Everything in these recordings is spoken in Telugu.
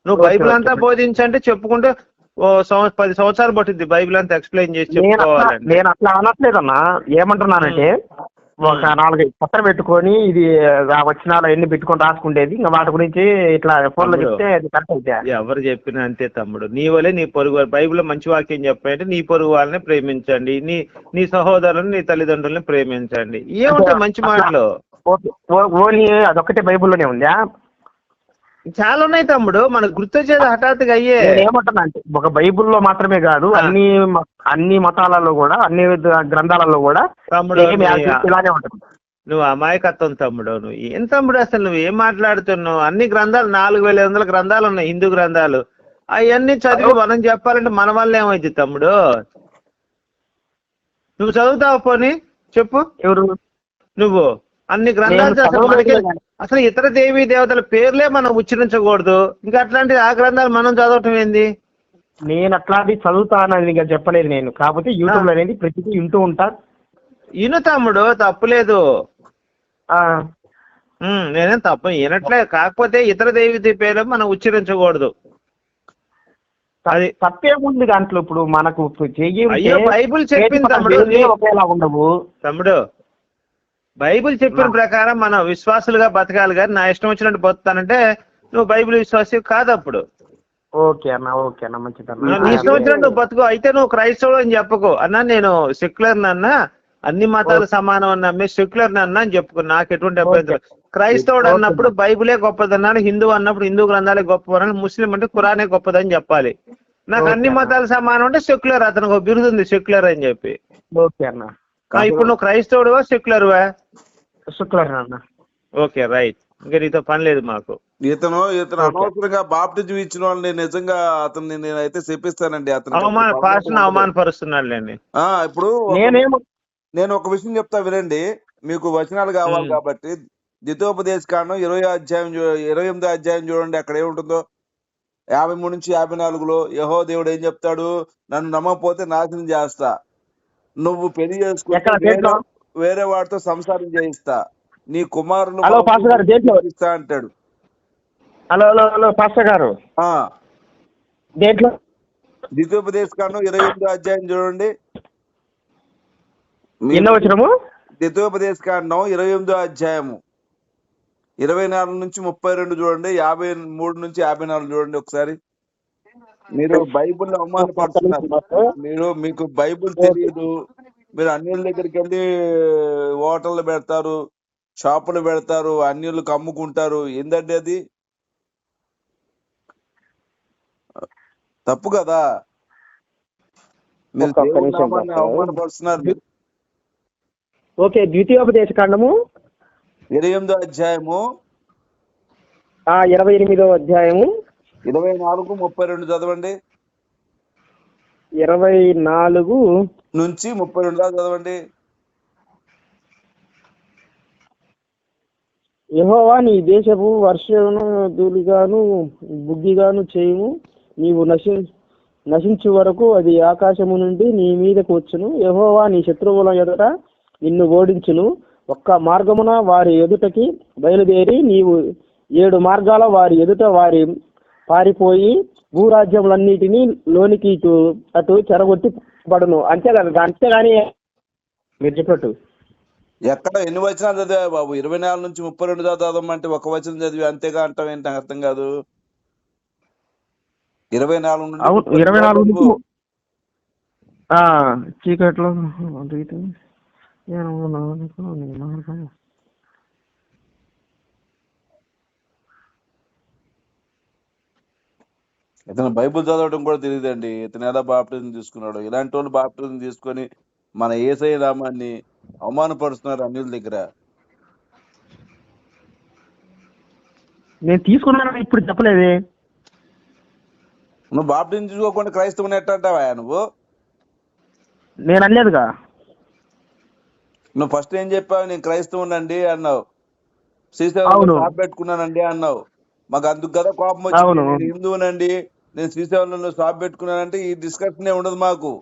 నువ్వు ఓకే బైబిల్ ఓకే. అంతా బోధించంటే చెప్పుకుంటే 10 సంవత్సరాలు పట్టింది బైబిల్ అంతా ఎక్స్ప్లెయిన్ చేసి చెప్పుకోవాలంటే. నేను అట్లా అనట్లేదన్నా. ఏమంటున్నానంటే ఒక 4-5 పత్రం పెట్టుకొని ఇది ఆ వచనాలు ఎన్ని పెట్టుకొని రాసుకుండేది, ఇంకా వాటి గురించి ఇట్లా ఫోన్లో తమ్ముడు చెప్తే అది కరెక్ట్ అయితే. ఎవరు చెప్పినా అంతే తమ్ముడు. నీ వల్లే నీ పొరుగు వారు, బైబిల్లో మంచి వాక్యం చెప్పాయంటే నీ పొరుగు వాళ్ళని ప్రేమించండి, నీ నీ సహోదరులను నీ తల్లిదండ్రులను ప్రేమించండి, అంటే ఏముంటాయి మంచి అట్లా మాటలు. ఓన్లీ అదొక్కటే బైబిల్లోనే ఉందా? చాలా ఉన్నాయి తమ్ముడు, మనకు గుర్తొచ్చేది హఠాత్తుగా అయ్యే. నేను ఏమంటున్నా అంటే ఒక బైబిల్లో మాత్రమే కాదు, అన్ని మతాలలో కూడా, అన్ని గ్రంథాలలో కూడా తమ్ముడు సేమ్ యాజ్ ఇట్ ఈజ్ ఇలానే ఉంటుంది. నువ్వు అమాయకత్వం తమ్ముడు. నువ్వు ఏం తమ్ముడు, అసలు నువ్వు ఏం మాట్లాడుతున్నావు? అన్ని గ్రంథాలు 4500 గ్రంథాలు ఉన్నాయి, హిందూ గ్రంథాలు. అవన్నీ చదివి మనం చెప్పాలంటే మన వల్ల ఏమైంది తమ్ముడు? నువ్వు చదువుతావు పోనీ చెప్పు. ఎవరు? నువ్వు అన్ని గ్రంథాలు అసలు మనకి అసలు ఇతర దేవీ దేవతల పేర్లే మనం ఉచ్చరించకూడదు, ఇంకా అట్లాంటి ఆ గ్రంథాలు మనం చదవటం ఏంది? నేను అట్లాంటి చదువుతానని ఇంకా చెప్పలేదు నేను. కాకపోతే యూట్యూబ్ లో అనేది ప్రతిదీ వింటూ ఉంటా. ఇను తమ్ముడు, తప్పులేదు. నేనేం తప్పు వినట్లేదు, కాకపోతే ఇతర దేవీ పేర్లు మనం ఉచ్చరించకూడదు. అది తప్పేముంది దాంట్లో? ఇప్పుడు మనకు అయ్యో బైబిల్ చెప్పింది తమ్ముడు, ఒకేలా ఉండవు తమ్ముడు. బైబిల్ చెప్పిన ప్రకారం మనం విశ్వాసులుగా బతకాలి, కానీ నా ఇష్టం వచ్చినట్టు బతుకుతానంటే నువ్వు బైబిల్ విశ్వాసి కాదు. అప్పుడు ఓకే అన్న, ఓకే అన్న, మంచిదన్న. నీ ఇష్టం వచ్చినట్టు నువ్వు బతుకు. అయితే నువ్వు క్రైస్తవుడు అని చెప్పుకో అన్నా, నేను సెక్యులర్ అన్నా, అన్ని మతాలు సమానం అని నమ్మే సెక్యులర్ అన్నా అని చెప్పుకో, నాకు ఎటువంటి అభ్యంతరం. క్రైస్తవుడు అన్నప్పుడు బైబిలే గొప్పదన్నాడు, హిందూ అన్నప్పుడు హిందూ గ్రంథాలే గొప్పదన్నాడు, ముస్లిం అంటే ఖురానే గొప్పదని చెప్పాలి. నాకు అన్ని మతాలు సమానం అంటే సెక్యులర్, అతనికి ఒక బిరుదు ఉంది సెక్యులర్ అని చెప్పి. ఓకే అన్న. ఇప్పుడు నువ్వు క్రైస్తవుడువా సెక్యులర్వా? సెక్యులర్ అన్న. ఓకే రైట్, ఇంకా నీతో పని లేదు మాకు. ఇతను అనవసరంగా బాప్టిజం ఇచ్చిన వాళ్ళని నిజంగా అతన్ని నేనైతే చెప్పిస్తానండి. అతను అవమానపరుస్తున్నాడులేండి. ఇప్పుడు నేను ఒక విషయం చెప్తా వినండి, మీకు వచనాలు కావాలి కాబట్టి. ద్వితీయోపదేశ కాండం 28వ అధ్యాయం చూడండి, అక్కడ ఏముంటుందో. 53 నుంచి 54లో యెహోవా దేవుడు ఏం చెప్తాడు? నన్ను నమ్మకపోతే నాశనం చేస్తా, నువ్వు పెళ్లి చేసుకుంటే వేరే వాడితో సంసారం చేయిస్తా, నీ కుమారులు ఇస్తా అంటాడు. హలో పాస్టర్ గారు, దేంట్లో? ద్వితీయోపదేశ కాండం 28వ అధ్యాయం చూడండి. ద్వితీయోపదేశ కాండం 28వ అధ్యాయము 24 నుంచి 32 చూడండి, 53 నుంచి 54 చూడండి ఒకసారి. మీరు బైబుల్ అవమానపడుతున్నారు. మీకు బైబుల్ తెలియదు. మీరు అన్యుల దగ్గరికి వెళ్ళి హోటళ్ళు పెడతారు, షాపులు పెడతారు, అన్యులకు అమ్ముకుంటారు. ఏంటంటే అది తప్పు కదా. మీరు అవమానపరుస్తున్నారు. ఓకే, ద్వితీయోపదేశ కాండము 28వ అధ్యాయము 28వ అధ్యాయము 24-32 చదవండి. 24 నుంచి 32 దాకా చదవండి. యెహోవా నీ దేశపు వర్షమును ధూళిగాను బుగ్గిగాను చేయుము, నీవు నశించు వరకు అది ఆకాశము నుండి నీ మీదకు వచ్చును. యెహోవా నీ శత్రువుల ఎదుట నిన్ను ఓడించును. ఒక్క మార్గమున వారి ఎదుటకి బయలుదేరి నీవు 7 మార్గాల వారి ఎదుట వారి పారిపోయి భూరాజ్యములన్నిటినీ లోనికి అటు చెరగొట్టి పడును. అంతే కదా, అంతేగాని మీరు చెప్పట్టు ఎక్కడ ఎన్ని వచనాలు చదివా బాబు? 24 నుంచి 32 దాకా చదవమంటే ఒక వచనం చదివి అంతేగా అంటాం ఏంటి? అర్థం కాదు. 24 నుంచి చీకట్లో ఇతను బైబుల్ చదవడం కూడా తెలియదండి. ఇతను ఎలా బాప్టిజం తీసుకున్నాడు? ఇలాంటి వాళ్ళు బాప్టిజం తీసుకొని మన యేసయ్య నామాన్ని అవమానపరుస్తున్నారు అన్యుల దగ్గర. నేను తీసుకున్నాను, ఇప్పుడు చెప్పలేదే. నువ్వు బాప్టిజం తీసుకోకుండా క్రైస్తవుని ఎట్ట అంటావా నువ్వు? నేను అనలేదుగా. నువ్వు ఫస్ట్ ఏం చెప్పావు? నేను క్రైస్తవునండి అన్నావు. శ్రీశైలంలో షాప్ పెట్టుకున్నానండి అన్నావు. మాకు అందుకు కదా కోపం వచ్చింది. నేను హిందువునండి, నేను శ్రీశైలంలో షాప్ పెట్టుకున్నానంటే ఈ డిస్కషన్ ఉండదు మాకు.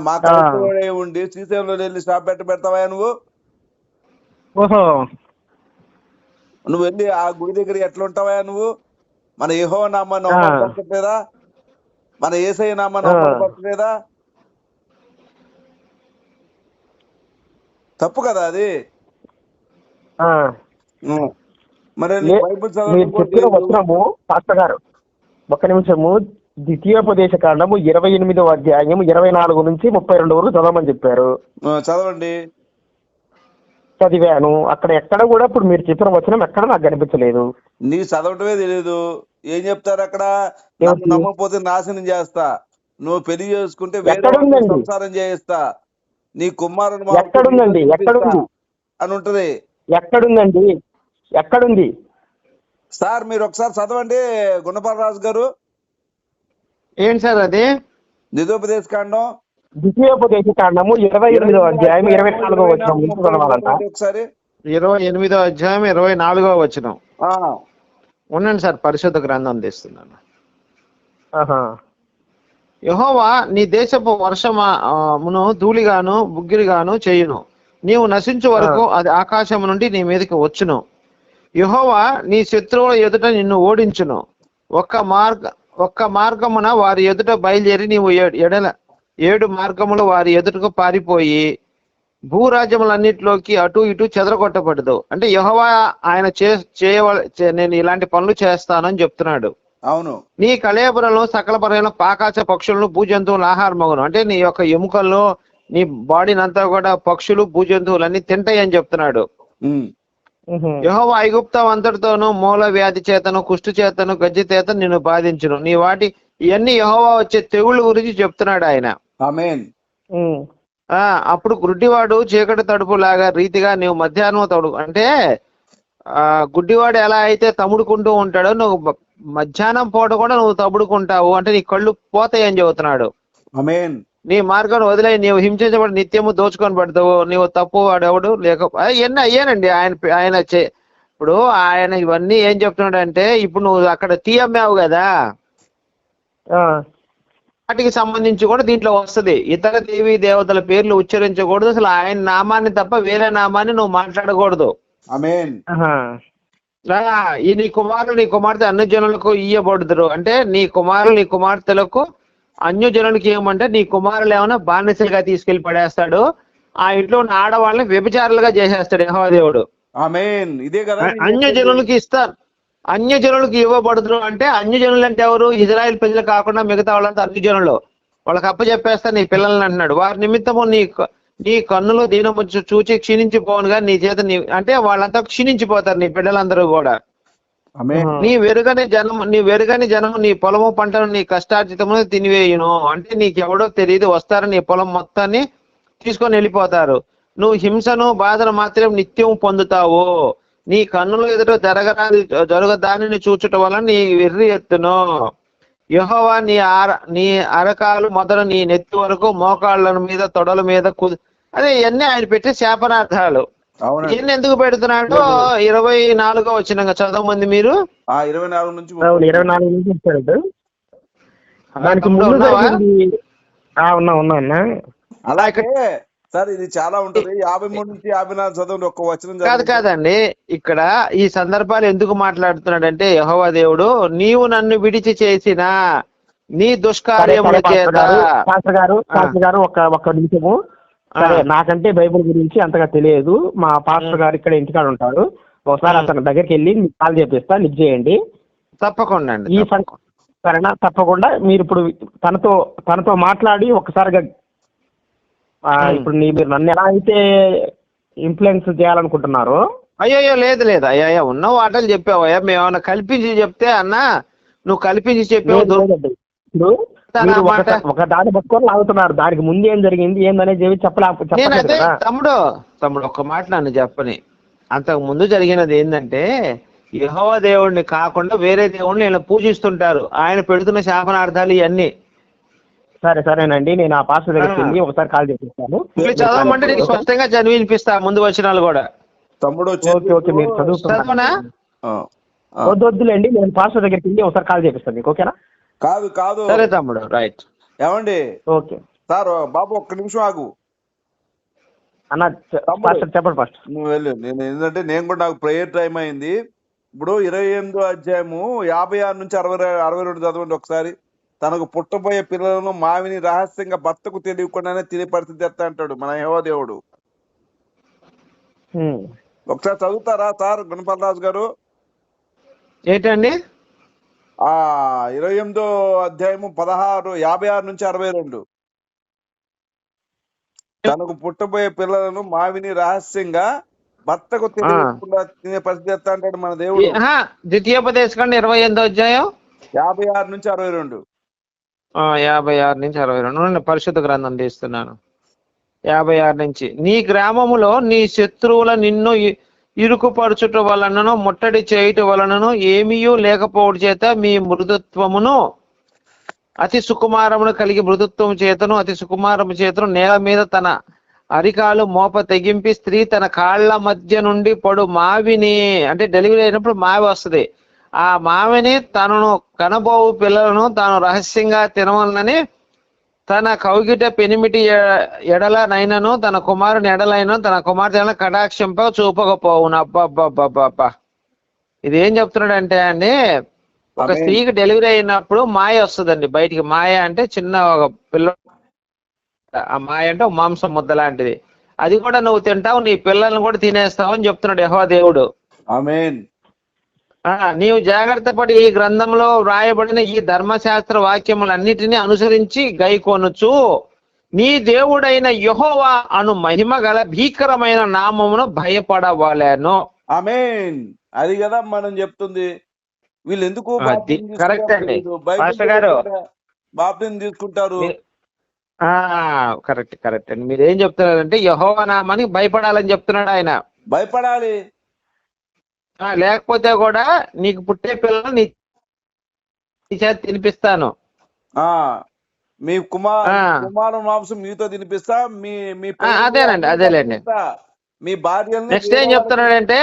మా క్రైస్తవుడే ఉండి శ్రీశైలంలో వెళ్ళి షాప్ పెడతావా నువ్వు? నువ్వు వెళ్ళి ఆ గుడి దగ్గర ఎట్లా ఉంటావా నువ్వు? మన యెహోవా నామాన్ని ఆ, అవమానపరచట్లేదా? మన యేసయ్య నామాన్ని ఆ, అవమానపరచలేదా? తప్పు కదా అది. ఆ. ఉం. మరి నీ లే- బైబిల్ మీరు చదవడం కూడా చెప్పిన లేదు. వచనము పాస్టర్ గారు, ఒక్క నిమిషము. ద్వితీయోపదేశ కాండము 28వ అధ్యాయం 24 నుంచి 32 వరకు చదవమని చెప్పారు. చదవండి. చదివాను. అక్కడ ఎక్కడ కూడా ఇప్పుడు మీరు చెప్పిన వచనం ఎక్కడ నాకు కనిపించలేదు. నీకు చదవటమే తెలియదు. ఏం చెప్తారు అక్కడ? నన్ను ఏమిటి? నమ్మకపోతే నాశనం చేస్తా, నువ్వు పెళ్లి చేసుకుంటే వేరే వాళ్ళతో ఎక్కడుందండి? సంసారం చేయిస్తా, నీ కుమారుని మాకు ఎక్కడుందండి? చూపిస్తా ఎక్కడుంది? అని ఉంటది. ఎక్కడుందండి? ఎక్కడుంది? సార్ మీరు ఒకసారి చదవండి గుణపాల రాజు గారు, ఏంటి సార్ అది? ద్వితోపదేశ కాండం ద్వితీయోపదేశ కాండము 28వ అధ్యాయం 24వ వచనం నుంచి 24 చదవాలంట. చదవండి ఒకసారి. 28వ అధ్యాయం 24వ వచనం. ఆ, ఉండండి సార్, పరిశుద్ధ గ్రంథం తీస్తున్నాను. ఆహా. యెహోవా నీ దేశపు వర్షమును ధూళిగాను బుగ్గిరిగాను చేయును. నీవు నశించు వరకు అది ఆకాశం నుండి నీ మీదకి వచ్చును. యెహోవా నీ శత్రువుల ఎదుట నిన్ను ఓడించును. ఒక్క మార్గమున వారి ఎదుట బయలుదేరి నీవు ఏడు మార్గములు వారి ఎదుటకు పారిపోయి భూరాజ్యములన్నిటిలోకి అటు ఇటు చెదరగొట్టబడదు. అంటే యెహోవా ఆయన నేను ఇలాంటి పనులు చేస్తానని చెప్తున్నాడు. అవును. నీ కళేబరలో సకల పరమైన పాకాచ పక్షులను భూజంతువులు ఆహారమగును. అంటే నీ యొక్క ఎముకల్లో నీ బాడీని అంతా కూడా పక్షులు భూజంతువులన్నీ తింటాయి అని చెప్తున్నాడు. ఉం. యెహోవా ఐగుప్తం అంతటితోనూ మూల వ్యాధి చేతను కుష్టు చేతను గజ్జి చేత నిన్ను బాధించును. నీ వాటి ఇవన్నీ యెహోవా వచ్చే తెగుళ్ళ గురించి చెప్తున్నాడు ఆయన. ఆమేన్. అప్పుడు గుడ్డివాడు చీకటి తడుపు లాగా రీతిగా నీవు మధ్యాహ్నం తడుపు, అంటే గుడ్డివాడు ఎలా అయితే తముడుకుంటూ ఉంటాడో నువ్వు మధ్యాహ్నం పూట కూడా నువ్వు తముడుకుంటావు, అంటే నీ కళ్ళు పోతాయి అని చెబుతున్నాడు. ఆమేన్. నీ మార్గం వదిలే నీవు హింసించబడి నిత్యము దోచుకొని పడతావు. నీవు తప్పు వాడెవడు లేక ఇవన్నీ అయ్యానండి ఆయన ఇప్పుడు ఆయన ఇవన్నీ ఏం చెప్తున్నాడు అంటే, ఇప్పుడు నువ్వు అక్కడ టీ అమ్మావు కదా, వాటికి సంబంధించి కూడా దీంట్లో వస్తది. ఇతర దేవి దేవతల పేర్లు ఉచ్చరించకూడదు, అసలు ఆయన నామాన్ని తప్ప వేరే నామాన్ని నువ్వు మాట్లాడకూడదు. ఆమేన్. ఈ నీ కుమారులు నీ కుమార్తె అన్ని జనులకు ఇయ్యబడుదురు. అంటే నీ కుమారులు నీ కుమార్తెలకు అన్యజనులకి ఏమంటే నీ కుమారులు ఏమైనా బానిసలుగా తీసుకెళ్లి పడేస్తాడు, ఆ ఇంట్లో ఉన్న ఆడవాళ్ళని వ్యభిచారులుగా చేసేస్తాడు యెహోవా దేవుడు. ఆమేన్. ఇదే కదా అన్యజనులకి ఇస్తారు, అన్యజనులకి ఇవ్వబడుతురు. అంటే అన్యజనులు అంటే ఎవరు? ఇజ్రాయెల్ ప్రజలు కాకుండా మిగతా వాళ్ళంతా అన్యజనులు. వాళ్ళకి అప్పచెప్పేస్తా నీ పిల్లల్ని అంటున్నాడు. వారి నిమిత్తము నీ కన్నులు దీనము చూచి క్షీణించిపోనుగా నీ చేత అంటే వాళ్ళంతా క్షీణించిపోతారు నీ బిడ్డలందరూ కూడా. నీ వెరుగని జనము నీ పొలము పంటను నీ కష్టార్జితమును తినివేయును. అంటే నీకెవడో తెలియదు, వస్తారు నీ పొలం మొత్తాన్ని తీసుకొని వెళ్ళిపోతారు. నువ్వు హింసను బాధను మాత్రం నిత్యం పొందుతావు. నీ కన్నుల ఎదుట జరగదానిని చూచుట వల్ల నీ వెర్రి ఎత్తును. యెహోవా నీ అరకాలు మొదలు నీ నెత్తి వరకు మోకాళ్ళ మీద తొడల మీద అదే ఇవన్నీ ఆయన పెట్టే శాపనార్థాలు. ఇవన్నీ ఎందుకు పెడుతున్నాడు? 24వ వచనం చదవమంది మీరు. 24 నుంచి 24 నుంచి ఇచ్చాడు. దానికి ముందు ఉన్నా అలాగే సార్ ఇది చాలా ఉంటది. 53 నుంచి 54 చదవండి, ఒక్క వచనం కాదండి. ఇక్కడ ఈ సందర్భాలు ఎందుకు మాట్లాడుతున్నాడంటే, యెహోవా దేవుడు నీవు నన్ను విడిచి చేసిన నీ దుష్కార్యముల చేత. శాస్త్రి గారు ఒక్క నిమిషము. సరే, నాకంటే బైబిల్ గురించి అంతగా తెలియదు. మా పాస్టర్ గారు ఇక్కడ ఇంటికాడ ఉంటారు. ఒకసారి అతని దగ్గరికి వెళ్ళి మీకు కాల్ చేపిస్తా, లిఫ్ట్ చేయండి. తప్పకుండా అండి. సరేనా? తప్పకుండా. మీరు ఇప్పుడు తనతో మాట్లాడి ఒకసారిగా ఇప్పుడు మీరు నన్ను ఎలా అయితే ఇన్ఫ్లుయెన్స్ చేయాలనుకుంటున్నారో. అయ్యో లేదు అయ్యా, ఉన్న వాటలు చెప్పావు అయ్యా. మేము ఏమైనా కల్పించి చెప్తే అన్నా నువ్వు కల్పించి చెప్పావు. ఇప్పుడు ఒక దాన్ని పట్టుకొని లాగుతున్నారు. దానికి ముందు ఏం జరిగింది ఏందనేది చెప్పలేదు. తమ్ముడు ఒక్క మాట నన్ను చెప్పని. అంతకు ముందు జరిగినది ఏంటంటే, యెహోవా దేవుడిని కాకుండా వేరే దేవుడిని ఇలా పూజిస్తుంటారు. ఆయన పెడుతున్న శాపనార్థాలు ఇవన్నీ. సరేనండి, నేను ఆ పాస్టర్ దగ్గరికి వెళ్ళి ఒకసారి కాల్ చేపిస్తాను. చదవమంటే నీకు స్పష్టంగా చదివి వినిపిస్తా ముందు వచనాలు కూడా. తమ్ముడు ఓకే, మీరు చదువుతున్నా వద్దులేండి. నేను పాస్టర్ దగ్గరికి వెళ్ళి ఒకసారి కాల్ చేపిస్తాను మీకు. ఓకేనా? కాదు. సరే తమ్ముడు, రైట్. ఏమండి? ఓకే సార్ బాబు ఒక్క నిమిషం ఆగు అన్న. చెప్పండి ఫస్ట్. నువ్వు వెళ్ళు. నేను ఏంటంటే నేను కూడా నాకు ప్రేయర్ టైం అయింది. ఇప్పుడు 28వ అధ్యాయము 56 నుంచి 62 చదవండి ఒకసారి. తనకు పుట్టబోయే పిల్లలను మావిని రహస్యంగా భర్తకు తెలియకుండానే తినే పరిస్థితి ఎత్తా అంటాడు మన యెహోవా దేవుడు. ఒకసారి చదువుతారా సార్ గుణపలరాజు గారు? ఏంటండి? 28వ అధ్యాయము 56 నుంచి 62. తనకు పుట్టబోయే పిల్లలను మావిని రహస్యంగా భర్తకు తెలియకుండా తినే పరిస్థితి ఎత్తా అంటాడు మన దేవుడు. ద్వితీయోపదేశకాండం 28వ అధ్యాయం 56 నుంచి 62. 56 నుంచి 62 పరిశుద్ధ గ్రంథం తీస్తున్నాను. 56 నుంచి. నీ గ్రామములో నీ శత్రువుల నిన్ను ఇరుకుపరచుట వలనను ముట్టడి చేయుట వలనను ఏమీయూ లేకపోవడం చేత మీ మృదుత్వమును అతి సుకుమారమును కలిగి మృదుత్వము చేతను అతి సుకుమారము చేతను నేల మీద తన అరికాలు మోప తెగింపి స్త్రీ తన కాళ్ళ మధ్య నుండి పడు మావిని, అంటే డెలివరీ అయినప్పుడు మావి వస్తుంది, ఆ మావిని తనను కనబోవు పిల్లలను తాను రహస్యంగా తినవలనని తన కౌగిట పెనిమిటి ఎడలనైనను తన కుమారుని ఎడలైనను తన కుమార్తెలను కటాక్షంప చూపకపోవును. అబ్బా ఇదేం చెప్తున్నాడంటే అండి, ఒక స్త్రీకి డెలివరీ అయినప్పుడు మాయ వస్తుందండి బయటికి. మాయ అంటే చిన్న ఒక పిల్ల, ఆ మాయ అంటే మాంసం ముద్ద లాంటిది. అది కూడా నువ్వు తింటావు, నీ పిల్లల్ని కూడా తినేస్తావు అని చెప్తున్నాడు యెహోవా దేవుడు. ఆమేన్. నీవు జాగ్రత్త పడి ఈ గ్రంథంలో వ్రాయబడిన ఈ ధర్మశాస్త్ర వాక్యములన్నిటినీ అనుసరించి గైకొనుచు నీ దేవుడైన యెహోవా అను మహిమ గల భీకరమైన నామమును భయపడవలెను. ఆమేన్. అది కదా మనం చెప్తుంది. వీళ్ళు ఎందుకు కరెక్ట్ అండి పాస్టర్ గారు, బాప్తిజం తీసుకుంటారు? కరెక్ట్ అండి. మీరేం చెప్తున్నారంటే యెహోవా నామానికి భయపడాలని చెప్తున్నాడు ఆయన. భయపడాలి. లేకపోతే కూడా నీకు పుట్టే పిల్లలు నీ చేత తినిపిస్తాను. మీ కుమారు మాంసం మీతో తినిపిస్తా, మీ అదేనండి అదేలేండి. మీ భార్యను నెక్స్ట్ ఏం చెప్తున్నాడంటే